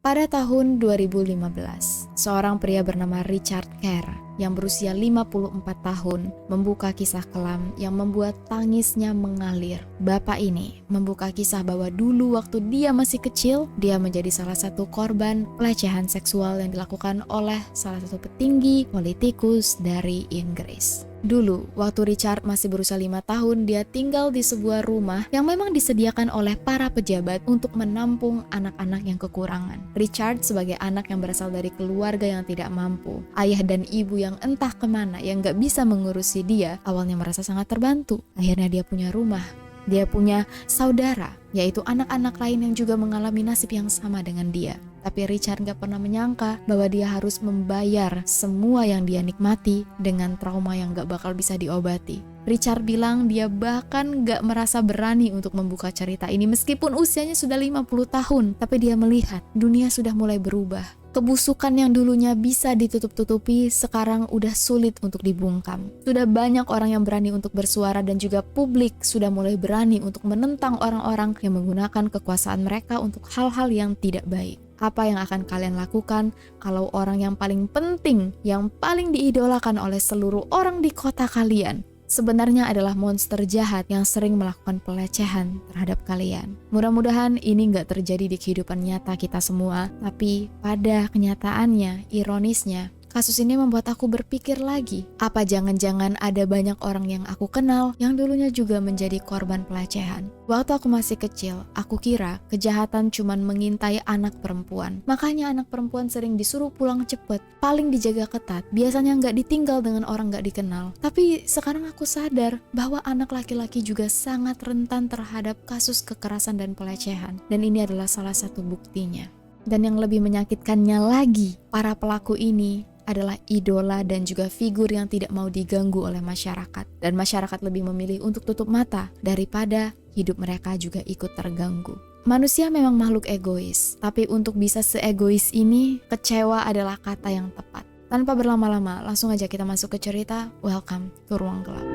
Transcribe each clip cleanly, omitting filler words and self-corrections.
Pada tahun 2015, seorang pria bernama Richard Kerr yang berusia 54 tahun membuka kisah kelam yang membuat tangisnya mengalir. Bapak ini membuka kisah bahwa dulu waktu dia masih kecil, dia menjadi salah satu korban pelecehan seksual yang dilakukan oleh salah satu petinggi politikus dari Inggris. Dulu, waktu Richard masih berusia 5 tahun, dia tinggal di sebuah rumah yang memang disediakan oleh para pejabat untuk menampung anak-anak yang kekurangan. Richard sebagai anak yang berasal dari keluarga yang tidak mampu, ayah dan ibu yang entah kemana yang gak bisa mengurusi dia, awalnya merasa sangat terbantu. Akhirnya dia punya rumah, dia punya saudara, yaitu anak-anak lain yang juga mengalami nasib yang sama dengan dia. Tapi Richard gak pernah menyangka bahwa dia harus membayar semua yang dia nikmati dengan trauma yang gak bakal bisa diobati. Richard bilang dia bahkan gak merasa berani untuk membuka cerita ini meskipun usianya sudah 50 tahun. Tapi dia melihat dunia sudah mulai berubah. Kebusukan yang dulunya bisa ditutup-tutupi sekarang udah sulit untuk dibungkam. Sudah banyak orang yang berani untuk bersuara dan juga publik sudah mulai berani untuk menentang orang-orang yang menggunakan kekuasaan mereka untuk hal-hal yang tidak baik. Apa yang akan kalian lakukan kalau orang yang paling penting, yang paling diidolakan oleh seluruh orang di kota kalian sebenarnya adalah monster jahat yang sering melakukan pelecehan terhadap kalian? Mudah-mudahan ini nggak terjadi di kehidupan nyata kita semua, tapi pada kenyataannya, ironisnya, kasus ini membuat aku berpikir lagi, apa jangan-jangan ada banyak orang yang aku kenal yang dulunya juga menjadi korban pelecehan. Waktu aku masih kecil, aku kira kejahatan cuman mengintai anak perempuan. Makanya anak perempuan sering disuruh pulang cepet, paling dijaga ketat, biasanya nggak ditinggal dengan orang nggak dikenal. Tapi sekarang aku sadar bahwa anak laki-laki juga sangat rentan terhadap kasus kekerasan dan pelecehan. Dan ini adalah salah satu buktinya. Dan yang lebih menyakitkannya lagi, para pelaku ini adalah idola dan juga figur yang tidak mau diganggu oleh masyarakat. Dan masyarakat lebih memilih untuk tutup mata daripada hidup mereka juga ikut terganggu. Manusia memang makhluk egois, tapi untuk bisa seegois ini, kecewa adalah kata yang tepat. Tanpa berlama-lama, langsung aja kita masuk ke cerita. Welcome to Ruang Gelap.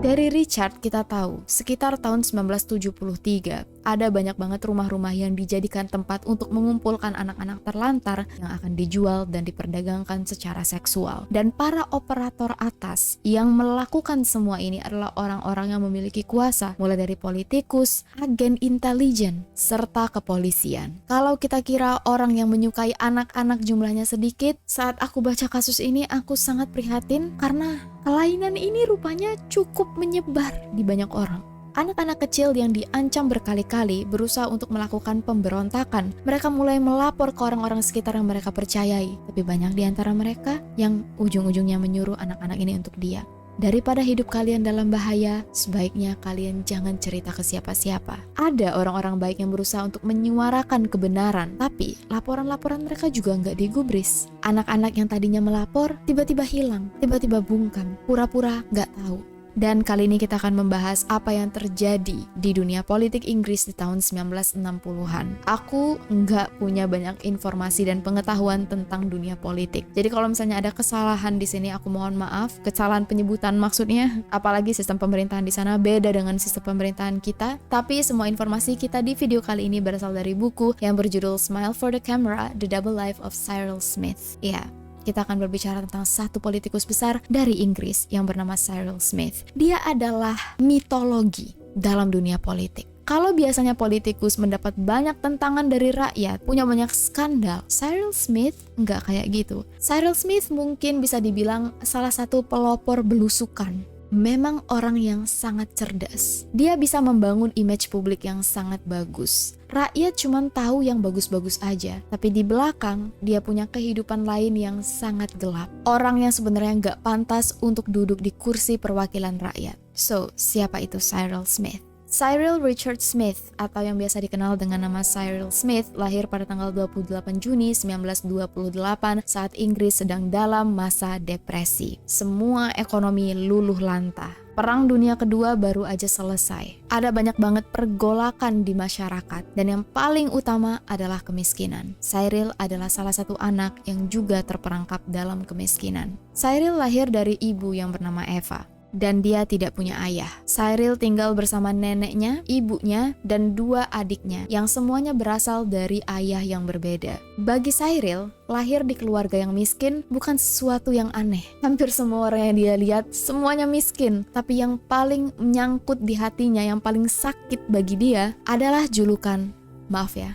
Dari Richard kita tahu, sekitar tahun 1973, ada banyak banget rumah-rumah yang dijadikan tempat untuk mengumpulkan anak-anak terlantar yang akan dijual dan diperdagangkan secara seksual. Dan para operator atas yang melakukan semua ini adalah orang-orang yang memiliki kuasa, mulai dari politikus, agen intelijen, serta kepolisian. Kalau kita kira orang yang menyukai anak-anak jumlahnya sedikit, saat aku baca kasus ini aku sangat prihatin karena kelainan ini rupanya cukup menyebar di banyak orang. Anak-anak kecil yang diancam berkali-kali berusaha untuk melakukan pemberontakan. Mereka mulai melapor ke orang-orang sekitar yang mereka percayai. Tapi banyak di antara mereka yang ujung-ujungnya menyuruh anak-anak ini untuk diam. Daripada hidup kalian dalam bahaya, sebaiknya kalian jangan cerita ke siapa-siapa. Ada orang-orang baik yang berusaha untuk menyuarakan kebenaran, tapi laporan-laporan mereka juga nggak digubris. Anak-anak yang tadinya melapor, tiba-tiba hilang, tiba-tiba bungkam, pura-pura nggak tahu. Dan kali ini kita akan membahas apa yang terjadi di dunia politik Inggris di tahun 1960-an. Aku nggak punya banyak informasi dan pengetahuan tentang dunia politik. Jadi kalau misalnya ada kesalahan di sini, aku mohon maaf. Kesalahan penyebutan maksudnya, apalagi sistem pemerintahan di sana beda dengan sistem pemerintahan kita. Tapi semua informasi kita di video kali ini berasal dari buku yang berjudul Smile for the Camera: The Double Life of Cyril Smith. Ya. Kita akan berbicara tentang satu politikus besar dari Inggris yang bernama Cyril Smith. Dia adalah mitologi dalam dunia politik. Kalau biasanya politikus mendapat banyak tentangan dari rakyat, punya banyak skandal, Cyril Smith nggak kayak gitu. Cyril Smith mungkin bisa dibilang salah satu pelopor belusukan. Memang orang yang sangat cerdas. Dia bisa membangun image publik yang sangat bagus. Rakyat cuma tahu yang bagus-bagus aja, tapi di belakang dia punya kehidupan lain yang sangat gelap. Orang yang sebenarnya nggak pantas untuk duduk di kursi perwakilan rakyat. So, siapa itu Cyril Smith? Cyril Richard Smith, atau yang biasa dikenal dengan nama Cyril Smith, lahir pada tanggal 28 Juni 1928 saat Inggris sedang dalam masa depresi. Semua ekonomi luluh lantah. Perang Dunia Kedua baru aja selesai. Ada banyak banget pergolakan di masyarakat, dan yang paling utama adalah kemiskinan. Cyril adalah salah satu anak yang juga terperangkap dalam kemiskinan. Cyril lahir dari ibu yang bernama Eva. dan dia tidak punya ayah. Cyril tinggal bersama neneknya, ibunya, dan 2 adiknya yang semuanya berasal dari ayah yang berbeda. Bagi Cyril, lahir di keluarga yang miskin bukan sesuatu yang aneh. Hampir semua orang yang dia lihat semuanya miskin, tapi yang paling menyangkut di hatinya, yang paling sakit bagi dia adalah julukan, maaf ya,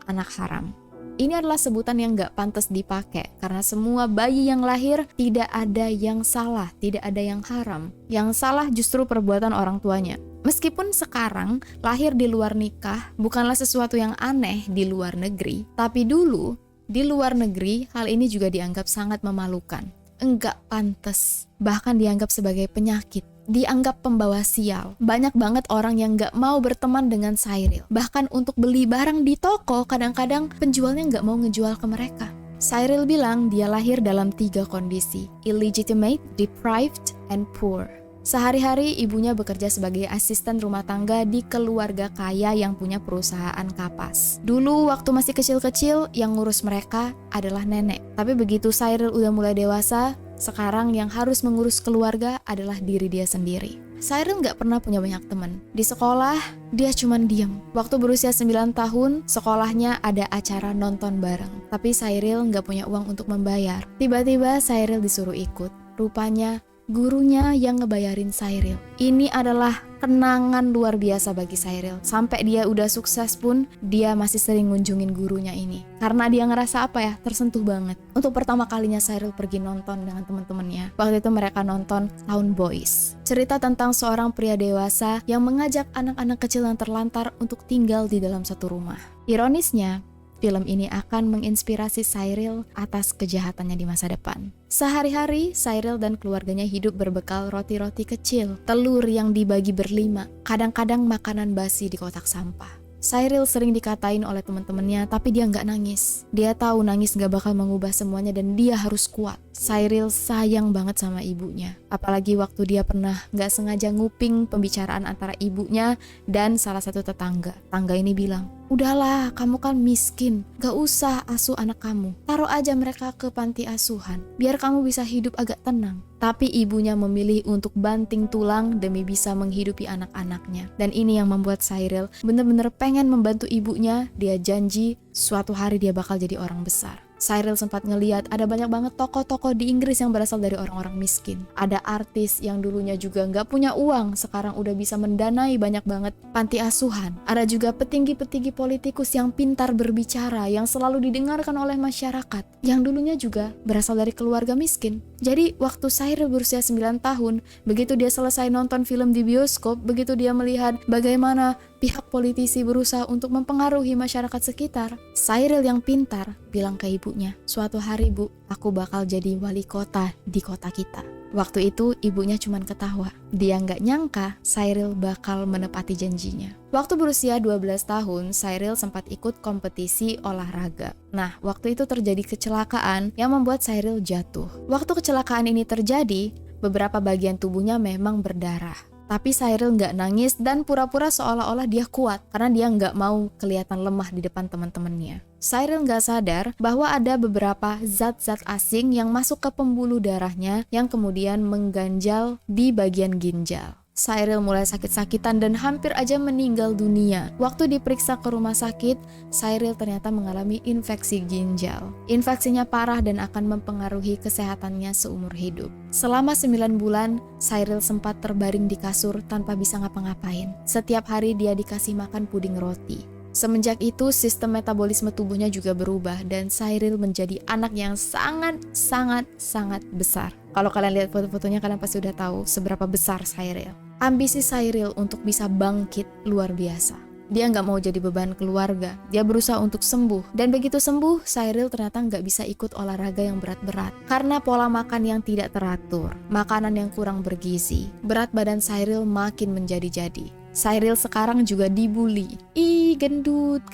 anak haram. Ini adalah sebutan yang gak pantas dipakai karena semua bayi yang lahir tidak ada yang salah, tidak ada yang haram. Yang salah justru perbuatan orang tuanya. Meskipun sekarang lahir di luar nikah bukanlah sesuatu yang aneh di luar negeri, tapi dulu di luar negeri hal ini juga dianggap sangat memalukan. Enggak pantas, bahkan dianggap sebagai penyakit. Dianggap pembawa sial. Banyak banget orang yang gak mau berteman dengan Cyril. Bahkan untuk beli barang di toko, kadang-kadang penjualnya gak mau ngejual ke mereka. Cyril bilang dia lahir dalam 3 kondisi: illegitimate, deprived, and poor. Sehari-hari ibunya bekerja sebagai asisten rumah tangga di keluarga kaya yang punya perusahaan kapas. Dulu waktu masih kecil-kecil, yang ngurus mereka adalah nenek. Tapi begitu Cyril udah mulai dewasa, sekarang yang harus mengurus keluarga adalah diri dia sendiri. Cyril gak pernah punya banyak teman. Di sekolah, dia cuman diam. Waktu berusia 9 tahun, sekolahnya ada acara nonton bareng. Tapi Cyril gak punya uang untuk membayar. Tiba-tiba Cyril disuruh ikut. Rupanya gurunya yang ngebayarin Cyril. Ini adalah kenangan luar biasa bagi Cyril. Sampai dia udah sukses pun, dia masih sering ngunjungin gurunya ini. Karena dia ngerasa apa ya, tersentuh banget. Untuk pertama kalinya Cyril pergi nonton dengan teman-temannya. Waktu itu mereka nonton Town Boys. Cerita tentang seorang pria dewasa yang mengajak anak-anak kecil yang terlantar untuk tinggal di dalam satu rumah. Ironisnya, film ini akan menginspirasi Cyril atas kejahatannya di masa depan. Sehari-hari, Cyril dan keluarganya hidup berbekal roti-roti kecil, telur yang dibagi berlima, kadang-kadang makanan basi di kotak sampah. Cyril sering dikatain oleh teman-temannya, tapi dia nggak nangis. Dia tahu nangis nggak bakal mengubah semuanya dan dia harus kuat. Cyril sayang banget sama ibunya. Apalagi waktu dia pernah nggak sengaja nguping pembicaraan antara ibunya dan salah satu tetangga. Tetangga ini bilang, "Udahlah, kamu kan miskin. Gak usah asuh anak kamu. Taruh aja mereka ke panti asuhan. Biar kamu bisa hidup agak tenang." Tapi ibunya memilih untuk banting tulang demi bisa menghidupi anak-anaknya. Dan ini yang membuat Cyril benar-benar pengen membantu ibunya. Dia janji suatu hari dia bakal jadi orang besar. Cyril sempat ngeliat ada banyak banget tokoh-tokoh di Inggris yang berasal dari orang-orang miskin. Ada artis yang dulunya juga nggak punya uang, sekarang udah bisa mendanai banyak banget panti asuhan. Ada juga petinggi-petinggi politikus yang pintar berbicara, yang selalu didengarkan oleh masyarakat, yang dulunya juga berasal dari keluarga miskin. Jadi waktu Cyril berusia 9 tahun, begitu dia selesai nonton film di bioskop, begitu dia melihat bagaimana pihak politisi berusaha untuk mempengaruhi masyarakat sekitar, Cyril yang pintar bilang ke ibunya, "Suatu hari Bu, aku bakal jadi wali kota di kota kita." Waktu itu ibunya cuman ketawa. Dia nggak nyangka Cyril bakal menepati janjinya. Waktu berusia 12 tahun, Cyril sempat ikut kompetisi olahraga. Nah, waktu itu terjadi kecelakaan yang membuat Cyril jatuh. Waktu kecelakaan ini terjadi, beberapa bagian tubuhnya memang berdarah. Tapi Cyril nggak nangis dan pura-pura seolah-olah dia kuat karena dia nggak mau kelihatan lemah di depan teman-temannya. Cyril nggak sadar bahwa ada beberapa zat-zat asing yang masuk ke pembuluh darahnya yang kemudian mengganjal di bagian ginjal. Cyril mulai sakit-sakitan dan hampir aja meninggal dunia. Waktu diperiksa ke rumah sakit, Cyril ternyata mengalami infeksi ginjal. Infeksinya parah dan akan mempengaruhi kesehatannya seumur hidup. Selama 9 bulan, Cyril sempat terbaring di kasur tanpa bisa ngapa-ngapain. Setiap hari dia dikasih makan puding roti. Semenjak itu, sistem metabolisme tubuhnya juga berubah dan Cyril menjadi anak yang sangat besar. Kalau kalian lihat foto-fotonya, kalian pasti udah tahu seberapa besar Cyril. Ambisi Cyril untuk bisa bangkit luar biasa. Dia nggak mau jadi beban keluarga. Dia berusaha untuk sembuh. Dan begitu sembuh, Cyril ternyata nggak bisa ikut olahraga yang berat-berat. Karena pola makan yang tidak teratur, makanan yang kurang bergizi, berat badan Cyril makin menjadi-jadi. Cyril sekarang juga dibully. Ih, gendut,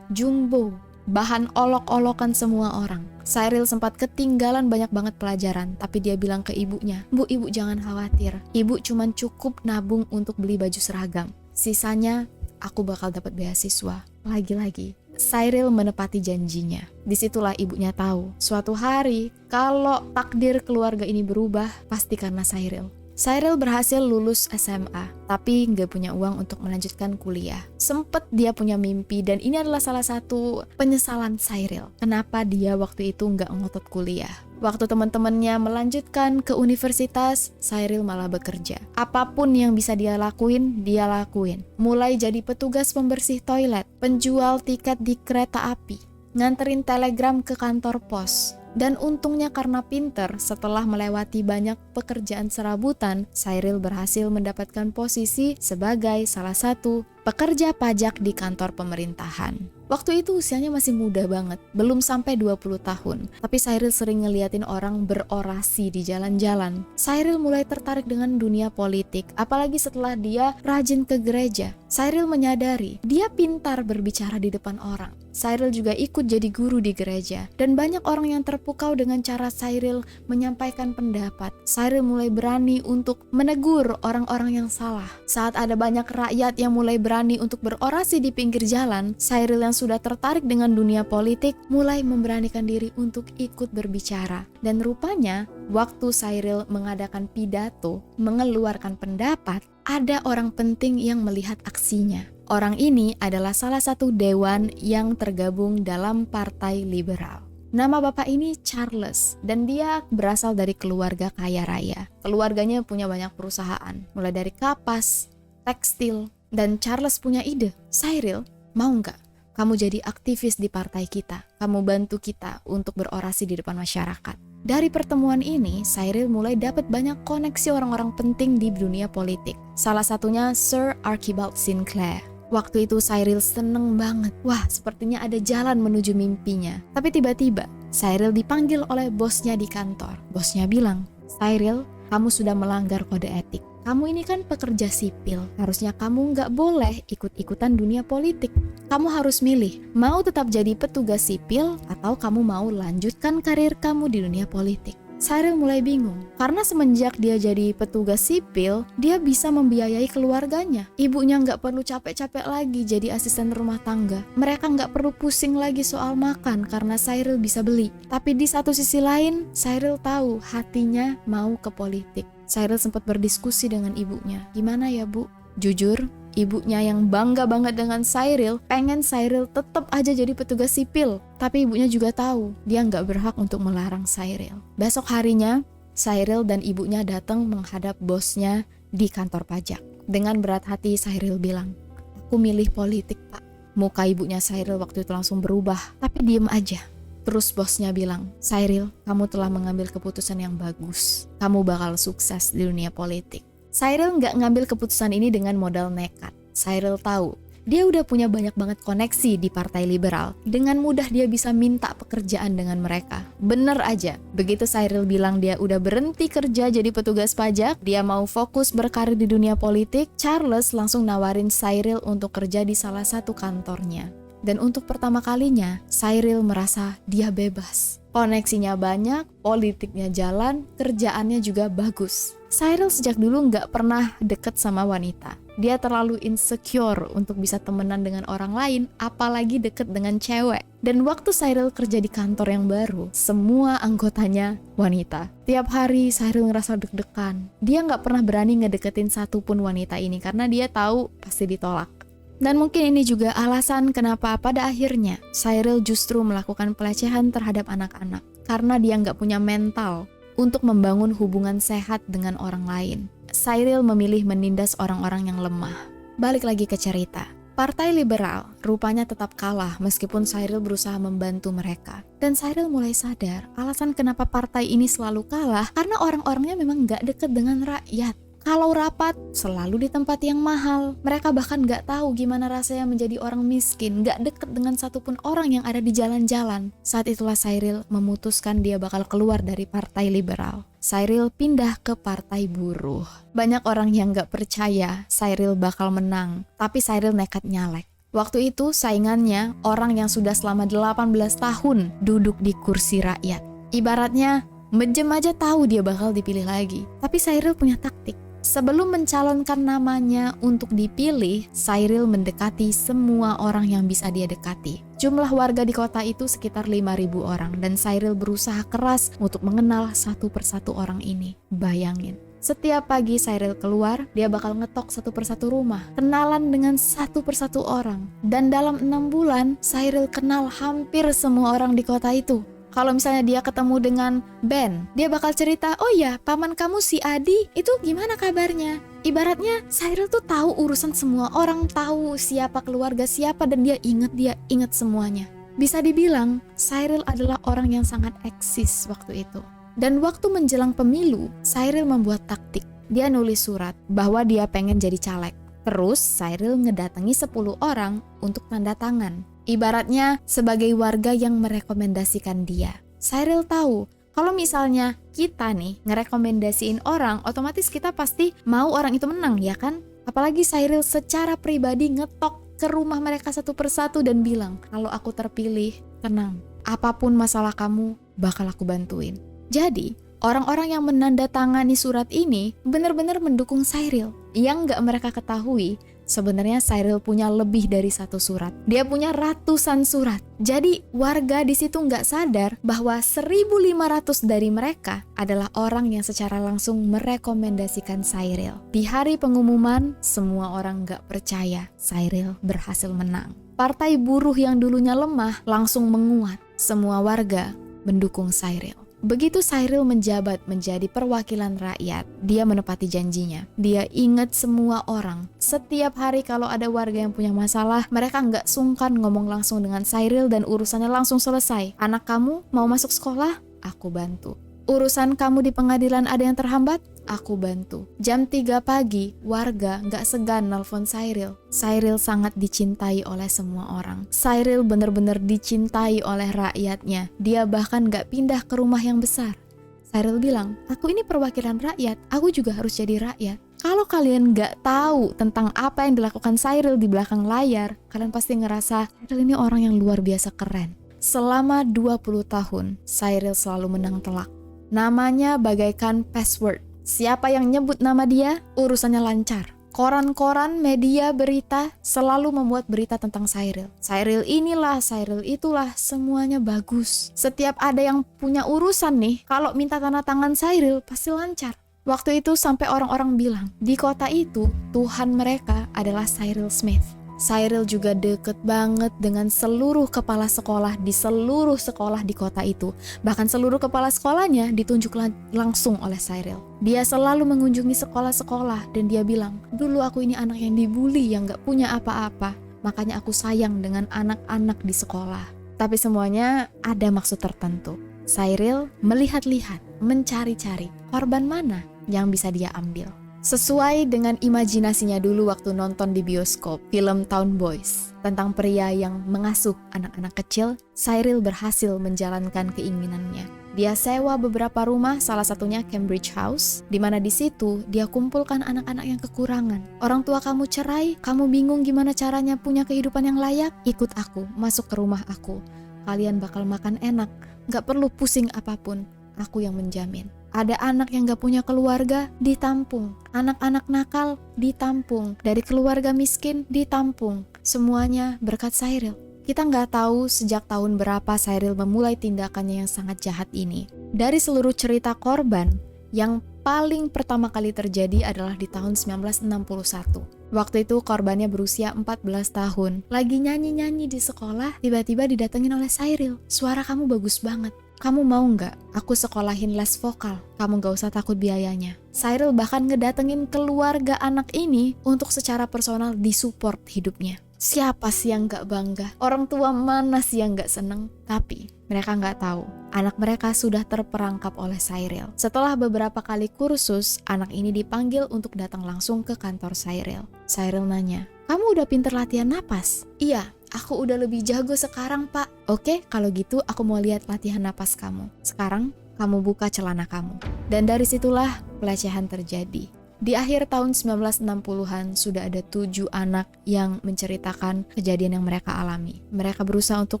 jumbo. Bahan olok-olokan semua orang. Cyril sempat ketinggalan banyak banget pelajaran, tapi dia bilang ke ibunya, "Bu, ibu jangan khawatir. Ibu cuman cukup nabung untuk beli baju seragam. Sisanya aku bakal dapat beasiswa." Lagi-lagi, Cyril menepati janjinya. Disitulah ibunya tahu, suatu hari kalau takdir keluarga ini berubah, pasti karena Cyril. Cyril berhasil lulus SMA, tapi nggak punya uang untuk melanjutkan kuliah. Sempet dia punya mimpi, dan ini adalah salah satu penyesalan Cyril. Kenapa dia waktu itu nggak ngotot kuliah? Waktu teman-temannya melanjutkan ke universitas, Cyril malah bekerja. Apapun yang bisa dia lakuin, dia lakuin. Mulai jadi petugas pembersih toilet, penjual tiket di kereta api, nganterin telegram ke kantor pos. Dan untungnya karena pinter, setelah melewati banyak pekerjaan serabutan, Cyril berhasil mendapatkan posisi sebagai salah satu pekerja pajak di kantor pemerintahan. Waktu itu usianya masih muda banget, belum sampai 20 tahun. Tapi Cyril sering ngeliatin orang berorasi di jalan-jalan. Cyril mulai tertarik dengan dunia politik, apalagi setelah dia rajin ke gereja. Cyril menyadari dia pintar berbicara di depan orang. Cyril juga ikut jadi guru di gereja, dan banyak orang yang terpukau dengan cara Cyril menyampaikan pendapat. Cyril mulai berani untuk menegur orang-orang yang salah. Saat ada banyak rakyat yang mulai berani untuk berorasi di pinggir jalan, Cyril yang sudah tertarik dengan dunia politik mulai memberanikan diri untuk ikut berbicara. Dan rupanya, waktu Cyril mengadakan pidato, mengeluarkan pendapat, ada orang penting yang melihat aksinya. Orang ini adalah salah satu dewan yang tergabung dalam Partai Liberal. Nama bapak ini Charles, dan dia berasal dari keluarga kaya raya. Keluarganya punya banyak perusahaan, mulai dari kapas, tekstil, dan Charles punya ide. Cyril, mau nggak kamu jadi aktivis di partai kita? Kamu bantu kita untuk berorasi di depan masyarakat. Dari pertemuan ini, Cyril mulai dapat banyak koneksi orang-orang penting di dunia politik. Salah satunya Sir Archibald Sinclair. Waktu itu Cyril seneng banget. Wah, sepertinya ada jalan menuju mimpinya. Tapi tiba-tiba Cyril dipanggil oleh bosnya di kantor. Bosnya bilang, "Cyril, kamu sudah melanggar kode etik. Kamu ini kan pekerja sipil. Harusnya kamu nggak boleh ikut-ikutan dunia politik. Kamu harus milih, mau tetap jadi petugas sipil atau kamu mau lanjutkan karir kamu di dunia politik." Cyril mulai bingung, karena semenjak dia jadi petugas sipil, dia bisa membiayai keluarganya. Ibunya nggak perlu capek-capek lagi jadi asisten rumah tangga. Mereka nggak perlu pusing lagi soal makan karena Cyril bisa beli. Tapi di satu sisi lain, Cyril tahu hatinya mau ke politik. Cyril sempat berdiskusi dengan ibunya. "Gimana ya, Bu?" Jujur, ibunya yang bangga banget dengan Cyril, pengen Cyril tetap aja jadi petugas sipil. Tapi ibunya juga tahu, dia nggak berhak untuk melarang Cyril. Besok harinya, Cyril dan ibunya datang menghadap bosnya di kantor pajak. Dengan berat hati, Cyril bilang, "Aku milih politik, Pak." Muka ibunya Cyril waktu itu langsung berubah, tapi diem aja. Terus bosnya bilang, "Cyril, kamu telah mengambil keputusan yang bagus. Kamu bakal sukses di dunia politik." Cyril nggak ngambil keputusan ini dengan modal nekat. Cyril tahu, dia udah punya banyak banget koneksi di Partai Liberal. Dengan mudah dia bisa minta pekerjaan dengan mereka. Bener aja, begitu Cyril bilang dia udah berhenti kerja jadi petugas pajak, dia mau fokus berkarir di dunia politik, Charles langsung nawarin Cyril untuk kerja di salah satu kantornya. Dan untuk pertama kalinya, Cyril merasa dia bebas. Koneksinya banyak, politiknya jalan, kerjaannya juga bagus. Cyril sejak dulu nggak pernah deket sama wanita. Dia terlalu insecure untuk bisa temenan dengan orang lain, apalagi deket dengan cewek. Dan waktu Cyril kerja di kantor yang baru, semua anggotanya wanita. Tiap hari Cyril ngerasa deg-degan. Dia nggak pernah berani ngedeketin satupun wanita ini karena dia tahu pasti ditolak. Dan mungkin ini juga alasan kenapa pada akhirnya Cyril justru melakukan pelecehan terhadap anak-anak. Karena dia nggak punya mental untuk membangun hubungan sehat dengan orang lain. Cyril memilih menindas orang-orang yang lemah. Balik lagi ke cerita. Partai Liberal rupanya tetap kalah meskipun Cyril berusaha membantu mereka. Dan Cyril mulai sadar alasan kenapa partai ini selalu kalah karena orang-orangnya memang nggak deket dengan rakyat. Kalau rapat, selalu di tempat yang mahal. Mereka bahkan gak tahu gimana rasanya menjadi orang miskin, gak deket dengan satupun orang yang ada di jalan-jalan. Saat itulah Cyril memutuskan dia bakal keluar dari Partai Liberal. Cyril pindah ke Partai Buruh. Banyak orang yang gak percaya Cyril bakal menang, tapi Cyril nekat nyalek. Waktu itu saingannya orang yang sudah selama 18 tahun duduk di kursi rakyat. Ibaratnya, menjem aja tahu dia bakal dipilih lagi. Tapi Cyril punya taktik. Sebelum mencalonkan namanya untuk dipilih, Cyril mendekati semua orang yang bisa dia dekati. Jumlah warga di kota itu sekitar 5.000 orang dan Cyril berusaha keras untuk mengenal satu persatu orang ini. Bayangin, Setiap pagi Cyril keluar, dia bakal ngetok satu persatu rumah, kenalan dengan satu persatu orang. Dan dalam 6 bulan, Cyril kenal hampir semua orang di kota itu. Kalau misalnya dia ketemu dengan Ben, dia bakal cerita, oh ya, paman kamu si Adi, itu gimana kabarnya? Ibaratnya Cyril tuh tahu urusan semua orang, tahu siapa keluarga siapa, dan dia inget semuanya. Bisa dibilang, Cyril adalah orang yang sangat eksis waktu itu. Dan waktu menjelang pemilu, Cyril membuat taktik. Dia nulis surat bahwa dia pengen jadi caleg. Terus Cyril ngedatangi 10 orang untuk tanda tangan. Ibaratnya sebagai warga yang merekomendasikan dia. Cyril tahu kalau misalnya kita nih ngerekomendasiin orang, otomatis kita pasti mau orang itu menang, ya kan? Apalagi Cyril secara pribadi ngetok ke rumah mereka satu persatu dan bilang, kalau aku terpilih, tenang, apapun masalah kamu bakal aku bantuin. Jadi orang-orang yang menandatangani surat ini benar-benar mendukung Cyril. Yang gak mereka ketahui, sebenarnya Cyril punya lebih dari satu surat. Dia punya ratusan surat. Jadi warga di situ nggak sadar bahwa 1.500 dari mereka adalah orang yang secara langsung merekomendasikan Cyril. Di hari pengumuman, semua orang nggak percaya Cyril berhasil menang. Partai buruh yang dulunya lemah langsung menguat. Semua warga mendukung Cyril. Begitu Cyril menjabat menjadi perwakilan rakyat, dia menepati janjinya. Dia ingat semua orang. Setiap hari kalau ada warga yang punya masalah, mereka nggak sungkan ngomong langsung dengan Cyril dan urusannya langsung selesai. Anak kamu mau masuk sekolah? Aku bantu. Urusan kamu di pengadilan ada yang terhambat? Aku bantu. Jam 3 pagi, warga nggak segan nelpon Cyril. Cyril sangat dicintai oleh semua orang. Cyril benar-benar dicintai oleh rakyatnya. Dia bahkan nggak pindah ke rumah yang besar. Cyril bilang, aku ini perwakilan rakyat, aku juga harus jadi rakyat. Kalau kalian nggak tahu tentang apa yang dilakukan Cyril di belakang layar, kalian pasti ngerasa, Cyril ini orang yang luar biasa keren. Selama 20 tahun, Cyril selalu menang telak. Namanya bagaikan password. Siapa yang nyebut nama dia, urusannya lancar. Koran-koran, media, berita selalu membuat berita tentang Cyril. Cyril inilah, Cyril itulah, semuanya bagus. Setiap ada yang punya urusan nih, kalau minta tanda tangan Cyril pasti lancar. Waktu itu sampai orang-orang bilang, di kota itu Tuhan mereka adalah Cyril Smith. Cyril juga deket banget dengan seluruh kepala sekolah di seluruh sekolah di kota itu. Bahkan seluruh kepala sekolahnya ditunjuk langsung oleh Cyril. Dia selalu mengunjungi sekolah-sekolah dan dia bilang, dulu aku ini anak yang dibully, yang gak punya apa-apa. Makanya aku sayang dengan anak-anak di sekolah. Tapi semuanya ada maksud tertentu. Cyril melihat-lihat, mencari-cari korban mana yang bisa dia ambil. Sesuai dengan imajinasinya dulu waktu nonton di bioskop film Town Boys tentang pria yang mengasuh anak-anak kecil, Cyril berhasil menjalankan keinginannya. Dia sewa beberapa rumah, salah satunya Cambridge House, di mana di situ dia kumpulkan anak-anak yang kekurangan. Orang tua kamu cerai, kamu bingung gimana caranya punya kehidupan yang layak? Ikut aku, masuk ke rumah aku. Kalian bakal makan enak, gak perlu pusing apapun, aku yang menjamin. Ada anak yang gak punya keluarga, ditampung. Anak-anak nakal, ditampung. Dari keluarga miskin, ditampung. Semuanya berkat Cyril. Kita gak tahu sejak tahun berapa Cyril memulai tindakannya yang sangat jahat ini. Dari seluruh cerita korban, yang paling pertama kali terjadi adalah di tahun 1961. Waktu itu korbannya berusia 14 tahun. Lagi nyanyi-nyanyi di sekolah, tiba-tiba didatengin oleh Cyril. Suara kamu bagus banget. Kamu mau nggak aku sekolahin les vokal? Kamu nggak usah takut biayanya. Cyril bahkan ngedatengin keluarga anak ini untuk secara personal disupport hidupnya. Siapa sih yang nggak bangga? Orang tua mana sih yang nggak seneng? Tapi mereka nggak tahu, anak mereka sudah terperangkap oleh Cyril. Setelah beberapa kali kursus, anak ini dipanggil untuk datang langsung ke kantor Cyril. Cyril nanya, kamu udah pinter latihan napas? Iya, aku udah lebih jago sekarang, Pak. Oke, kalau gitu aku mau lihat latihan napas kamu. Sekarang, kamu buka celana kamu. Dan dari situlah pelecehan terjadi. Di akhir tahun 1960-an sudah ada 7 anak yang menceritakan kejadian yang mereka alami. Mereka berusaha untuk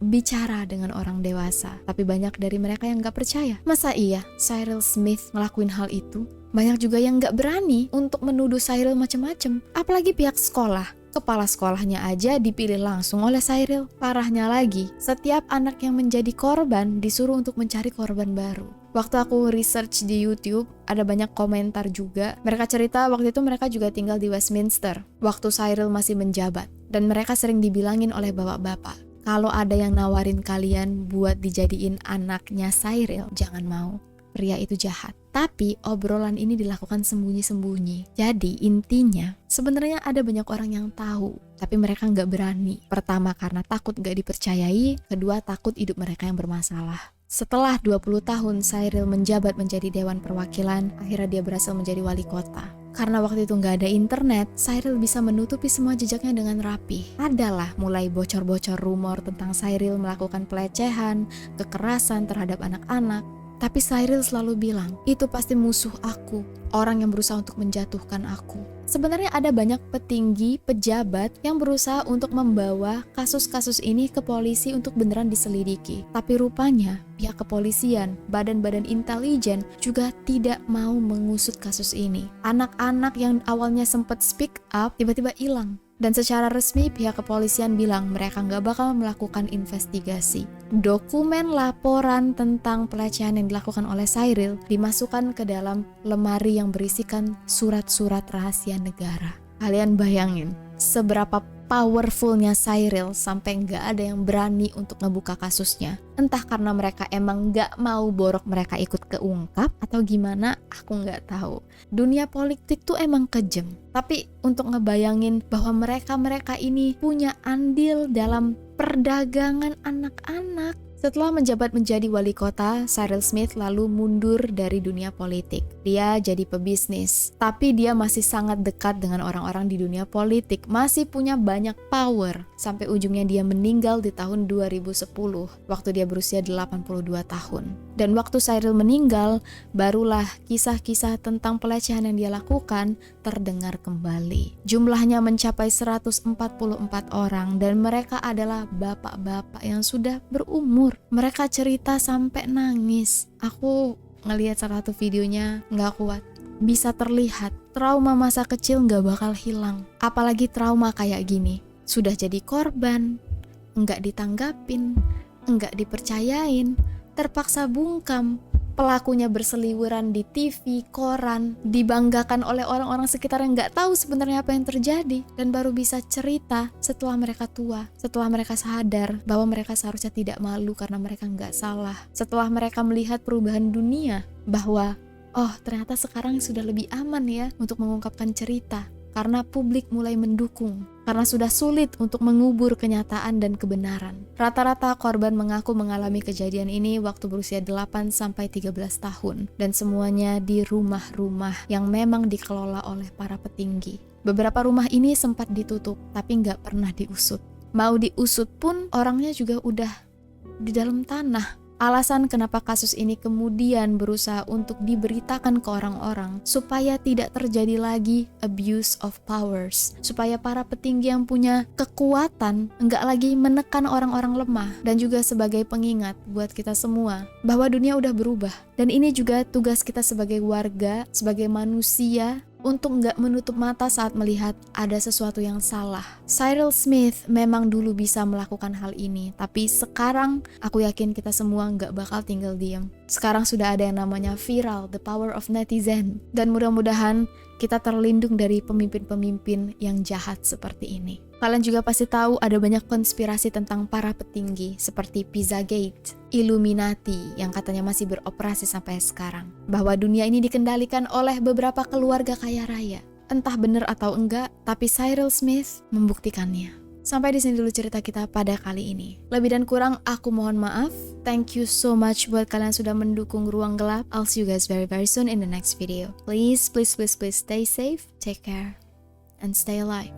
bicara dengan orang dewasa, tapi banyak dari mereka yang gak percaya. Masa iya Cyril Smith ngelakuin hal itu? Banyak juga yang gak berani untuk menuduh Cyril macam-macam. Apalagi pihak sekolah. Kepala sekolahnya aja dipilih langsung oleh Cyril. Parahnya lagi, setiap anak yang menjadi korban disuruh untuk mencari korban baru. Waktu aku research di YouTube, ada banyak komentar juga. Mereka cerita waktu itu mereka juga tinggal di Westminster, waktu Cyril masih menjabat. Dan mereka sering dibilangin oleh bapak-bapak, kalau ada yang nawarin kalian buat dijadiin anaknya Cyril, jangan mau. Pria itu jahat. Tapi obrolan ini dilakukan sembunyi-sembunyi. Jadi intinya, sebenarnya ada banyak orang yang tahu, tapi mereka nggak berani. Pertama karena takut nggak dipercayai, kedua takut hidup mereka yang bermasalah. Setelah 20 tahun Cyril menjabat menjadi Dewan Perwakilan, akhirnya dia berhasil menjadi wali kota. Karena waktu itu nggak ada internet, Cyril bisa menutupi semua jejaknya dengan rapi. Adalah mulai bocor-bocor rumor tentang Cyril melakukan pelecehan, kekerasan terhadap anak-anak. Tapi Cyril selalu bilang, itu pasti musuh aku, orang yang berusaha untuk menjatuhkan aku. Sebenarnya ada banyak petinggi, pejabat yang berusaha untuk membawa kasus-kasus ini ke polisi untuk beneran diselidiki. Tapi rupanya pihak kepolisian, badan-badan intelijen juga tidak mau mengusut kasus ini. Anak-anak yang awalnya sempat speak up tiba-tiba hilang. Dan secara resmi pihak kepolisian bilang mereka nggak bakal melakukan investigasi. Dokumen laporan tentang pelecehan yang dilakukan oleh Cyril dimasukkan ke dalam lemari yang berisikan surat-surat rahasia negara. Kalian bayangin seberapa powerfulnya Cyril sampai nggak ada yang berani untuk ngebuka kasusnya. Entah karena mereka emang nggak mau borok mereka ikut keungkap atau gimana, aku nggak tahu. Dunia politik tuh emang kejem. Tapi untuk ngebayangin bahwa mereka ini punya andil dalam perdagangan anak-anak. Setelah menjabat menjadi wali kota, Cyril Smith lalu mundur dari dunia politik. Dia jadi pebisnis, tapi dia masih sangat dekat dengan orang-orang di dunia politik, masih punya banyak power, sampai ujungnya dia meninggal di tahun 2010, waktu dia berusia 82 tahun. Dan waktu Cyril meninggal, barulah kisah-kisah tentang pelecehan yang dia lakukan terdengar kembali. Jumlahnya mencapai 144 orang, dan mereka adalah bapak-bapak yang sudah berumur. Mereka cerita sampai nangis. Aku ngelihat salah satu videonya nggak kuat. Bisa terlihat trauma masa kecil nggak bakal hilang. Apalagi trauma kayak gini. Sudah jadi korban, nggak ditanggapin, nggak dipercayain, terpaksa bungkam. Pelakunya berseliweran di TV, koran, dibanggakan oleh orang-orang sekitar yang nggak tahu sebenarnya apa yang terjadi, dan baru bisa cerita setelah mereka tua, setelah mereka sadar bahwa mereka seharusnya tidak malu karena mereka nggak salah, setelah mereka melihat perubahan dunia, bahwa oh ternyata sekarang sudah lebih aman ya untuk mengungkapkan cerita, karena publik mulai mendukung, karena sudah sulit untuk mengubur kenyataan dan kebenaran. Rata-rata korban mengaku mengalami kejadian ini waktu berusia 8-13 tahun, dan semuanya di rumah-rumah yang memang dikelola oleh para petinggi. Beberapa rumah ini sempat ditutup, tapi nggak pernah diusut. Mau diusut pun orangnya juga udah di dalam tanah. Alasan kenapa kasus ini kemudian berusaha untuk diberitakan ke orang-orang supaya tidak terjadi lagi abuse of powers, supaya para petinggi yang punya kekuatan enggak lagi menekan orang-orang lemah, dan juga sebagai pengingat buat kita semua bahwa dunia udah berubah. Dan ini juga tugas kita sebagai warga, sebagai manusia, untuk nggak menutup mata saat melihat ada sesuatu yang salah. Cyril Smith memang dulu bisa melakukan hal ini, tapi sekarang aku yakin kita semua nggak bakal tinggal diam. Sekarang sudah ada yang namanya viral, the power of netizen, dan mudah-mudahan kita terlindung dari pemimpin-pemimpin yang jahat seperti ini. Kalian juga pasti tahu ada banyak konspirasi tentang para petinggi seperti Pizzagate, Illuminati yang katanya masih beroperasi sampai sekarang. Bahwa dunia ini dikendalikan oleh beberapa keluarga kaya raya. Entah benar atau enggak, tapi Cyril Smith membuktikannya. Sampai di sini dulu cerita kita pada kali ini. Lebih dan kurang aku mohon maaf. Thank you so much buat kalian sudah mendukung Ruang Gelap. I'll see you guys very soon in the next video. Please stay safe, take care, and stay alive.